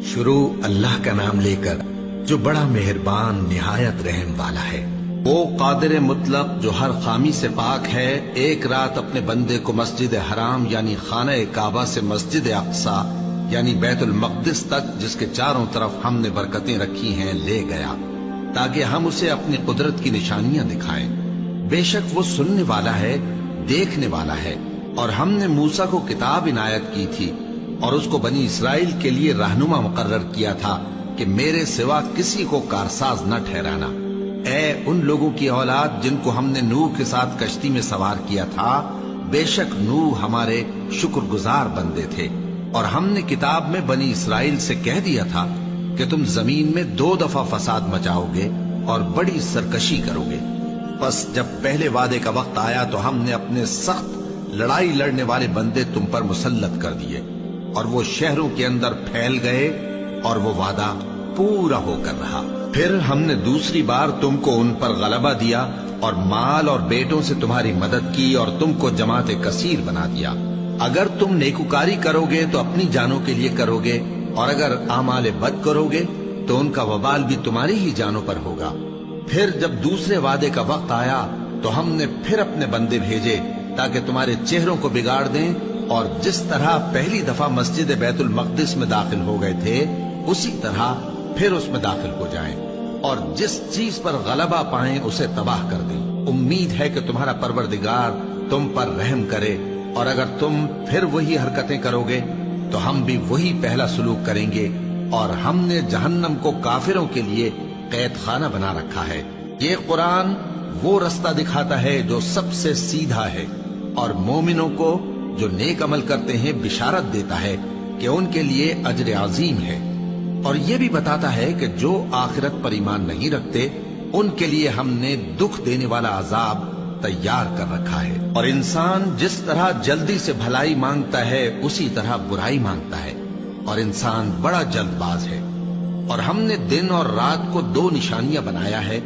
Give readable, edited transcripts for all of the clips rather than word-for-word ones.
شروع اللہ کا نام لے کر جو بڑا مہربان نہایت رحم والا ہے۔ وہ قادر مطلق جو ہر خامی سے پاک ہے، ایک رات اپنے بندے کو مسجد حرام یعنی خانہ کعبہ سے مسجد اقصی یعنی بیت المقدس تک، جس کے چاروں طرف ہم نے برکتیں رکھی ہیں، لے گیا تاکہ ہم اسے اپنی قدرت کی نشانیاں دکھائیں۔ بے شک وہ سننے والا ہے، دیکھنے والا ہے۔ اور ہم نے موسیٰ کو کتاب عنایت کی تھی اور اس کو بنی اسرائیل کے لیے رہنما مقرر کیا تھا کہ میرے سوا کسی کو کارساز نہ ٹھہرانا۔ اے ان لوگوں کی اولاد جن کو ہم نے نوح کے ساتھ کشتی میں سوار کیا تھا، بے شک نوح ہمارے شکر گزار بندے تھے۔ اور ہم نے کتاب میں بنی اسرائیل سے کہہ دیا تھا کہ تم زمین میں 2 دفعہ فساد مچاؤ گے اور بڑی سرکشی کرو گے۔ پس جب پہلے وعدے کا وقت آیا تو ہم نے اپنے سخت لڑائی لڑنے والے بندے تم پر مسلط کر دیے، اور وہ شہروں کے اندر پھیل گئے، اور وہ وعدہ پورا ہو کر رہا۔ پھر ہم نے دوسری بار تم کو ان پر غلبہ دیا اور مال اور بیٹوں سے تمہاری مدد کی اور تم کو جماعت کثیر بنا دیا۔ اگر تم نیکوکاری کرو گے تو اپنی جانوں کے لیے کرو گے، اور اگر اعمال بد کرو گے تو ان کا وبال بھی تمہاری ہی جانوں پر ہوگا۔ پھر جب دوسرے وعدے کا وقت آیا تو ہم نے پھر اپنے بندے بھیجے تاکہ تمہارے چہروں کو بگاڑ دیں، اور جس طرح پہلی دفعہ مسجد بیت المقدس میں داخل ہو گئے تھے اسی طرح پھر اس میں داخل ہو جائیں، اور جس چیز پر غلبہ پائیں اسے تباہ کر دیں۔ امید ہے کہ تمہارا پروردگار تم پر رحم کرے، اور اگر تم پھر وہی حرکتیں کرو گے تو ہم بھی وہی پہلا سلوک کریں گے، اور ہم نے جہنم کو کافروں کے لیے قید خانہ بنا رکھا ہے۔ یہ قرآن وہ رستہ دکھاتا ہے جو سب سے سیدھا ہے، اور مومنوں کو جو نیک عمل کرتے ہیں بشارت دیتا ہے کہ ان کے لیے اجر عظیم ہے، اور یہ بھی بتاتا ہے کہ جو آخرت پر ایمان نہیں رکھتے ان کے لیے ہم نے دکھ دینے والا عذاب تیار کر رکھا ہے۔ اور انسان جس طرح جلدی سے بھلائی مانگتا ہے اسی طرح برائی مانگتا ہے، اور انسان بڑا جلد باز ہے۔ اور ہم نے دن اور رات کو 2 نشانیاں بنایا ہے،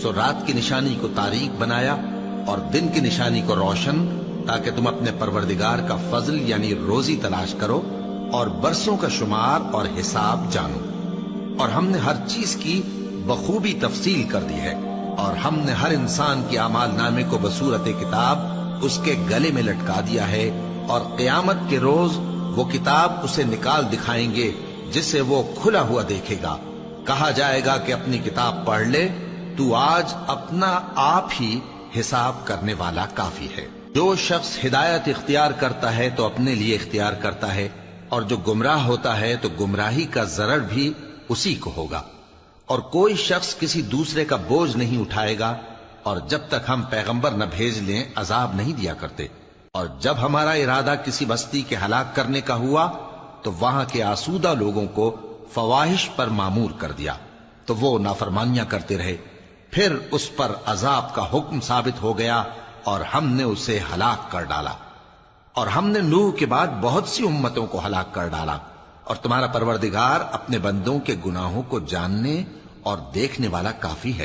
سو رات کی نشانی کو تاریک بنایا اور دن کی نشانی کو روشن، تاکہ تم اپنے پروردگار کا فضل یعنی روزی تلاش کرو اور برسوں کا شمار اور حساب جانو۔ اور ہم نے ہر چیز کی بخوبی تفصیل کر دی ہے، اور ہم نے ہر انسان کے اعمال نامے کو بصورت کتاب اس کے گلے میں لٹکا دیا ہے، اور قیامت کے روز وہ کتاب اسے نکال دکھائیں گے جسے وہ کھلا ہوا دیکھے گا۔ کہا جائے گا کہ اپنی کتاب پڑھ لے، تو آج اپنا آپ ہی حساب کرنے والا کافی ہے۔ جو شخص ہدایت اختیار کرتا ہے تو اپنے لیے اختیار کرتا ہے، اور جو گمراہ ہوتا ہے تو گمراہی کا ضرر بھی اسی کو ہوگا۔ اور کوئی شخص کسی دوسرے کا بوجھ نہیں اٹھائے گا، اور جب تک ہم پیغمبر نہ بھیج لیں عذاب نہیں دیا کرتے۔ اور جب ہمارا ارادہ کسی بستی کے ہلاک کرنے کا ہوا تو وہاں کے آسودہ لوگوں کو فواحش پر مامور کر دیا، تو وہ نافرمانیاں کرتے رہے۔ پھر اس پر عذاب کا حکم ثابت ہو گیا اور ہم نے اسے ہلاک کر ڈالا۔ اور ہم نے نوح کے بعد بہت سی امتوں کو ہلاک کر ڈالا، اور تمہارا پروردگار اپنے بندوں کے گناہوں کو جاننے اور دیکھنے والا کافی ہے۔